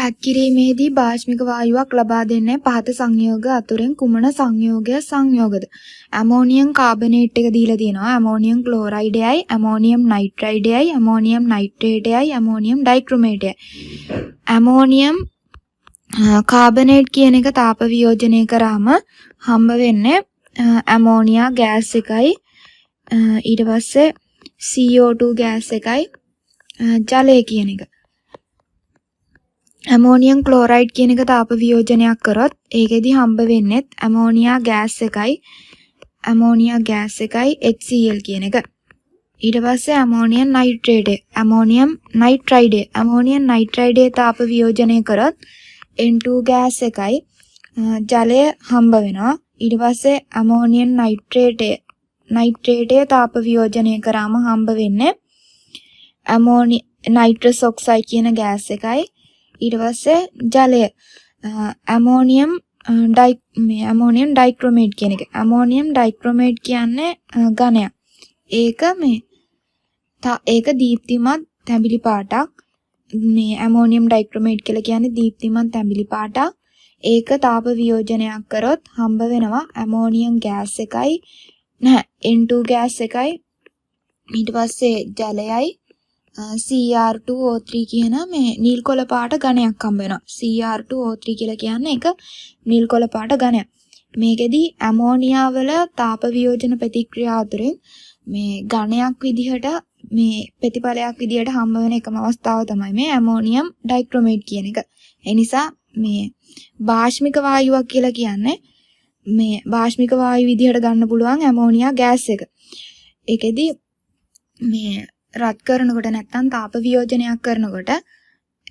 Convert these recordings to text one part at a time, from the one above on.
රත් කිරීමේදී භාෂ්මික වායුවක් ලබා දෙන්නේ පහත සංයෝග අතුරෙන් කුමන සංයෝගය සංයෝගද? ඇමෝනියම් කාබනේට් එක දීලා තියෙනවා. ඇමෝනියම් ක්ලෝරයිඩයයි, ඇමෝනියම් නයිට්‍රයිඩයයි, ඇමෝනියම් නයිට්‍රේටයයි, ඇමෝනියම් ඩයික්‍රොමේටයයි. ඇමෝනියම් කාබනේට් කියන එක තාප වියෝජනය කරාම හම්බ වෙන්නේ ඇමෝනියා ගෑස් එකයි ඊට පස්සේ CO2 ගෑස් එකයි ජලය කියන එක. ඇමෝනියම් ක්ලෝරයිඩ් කියන එක තාප වියෝජනයක් කරොත් ඒකෙදි හම්බ වෙන්නේ ඇමෝනියා ගෑස් එකයි HCl කියන එක. ඊට පස්සේ ඇමෝනියම් නයිට්‍රයිඩේ තාප වියෝජනය කරොත් N2 ගෑස් එකයි ජලය හම්බ වෙනවා. ඊට පස්සේ ඇමෝනියම් නයිට්‍රේටය තාප වියෝජනය කරාම හම්බ වෙන්නේ නයිට්‍රස් ඔක්සයිඩ් කියන ගෑස් එකයි. ඊට පස්සේ ජලය ඇමෝනියම් ඩයික්‍රොමේට් කියන එක. ඇමෝනියම් ඩයික්‍රොමේට් කියන්නේ ඝනයක්. ඒක දීප්තිමත් තැඹිලි පාටක්. මේ ඇමෝනියම් ඩයික්‍රොමේට් කියලා කියන්නේ දීප්තිමත් තැඹිලි පාටක්. ඒක තාප වියෝජනයක් කරොත් හම්බ වෙනවා ඇමෝනියම් ගෑස් එකයි N2 ගෑස් එකයි ඊට පස්සේ ජලයයි Cr2O3 කියන මේ නිල් කොළ පාට ඝනයක් හම්බ වෙනවා. Cr2O3 කියලා කියන්නේ ඒක නිල් කොළ පාට ඝනයක්. මේකෙදි ඇමෝනියා වල තාප වියෝජන ප්‍රතික්‍රියා අතුරින් මේ ඝනයක් විදිහට මේ ප්‍රතිඵලයක් විදිහට හම්බ වෙන එකම අවස්ථාව තමයි මේ ඇමෝනියම් ඩයික්‍රොමේට් කියන එක. ඒ නිසා මේ භාෂ්මික වායුවක් කියලා කියන්නේ මේ භාෂ්මික වායු විදිහට ගන්න පුළුවන් ඇමෝනියා ගෑස් එක. ඒකෙදි මේ රත් කරනකොට නැත්නම් තාප වියෝජනයක් කරනකොට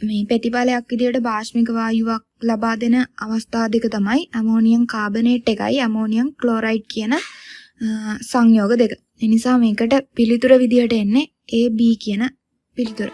මේ ප්‍රතිඵලයක් විදිහට භාෂ්මික වායුවක් ලබා දෙන අවස්ථා දෙක තමයි ඇමෝනියම් කාබනේට් එකයි ඇමෝනියම් ක්ලෝරයිඩ් කියන සංයෝග දෙක. ඒ නිසා මේකට පිළිතුර විදිහට එන්නේ AB කියන පිළිතුර.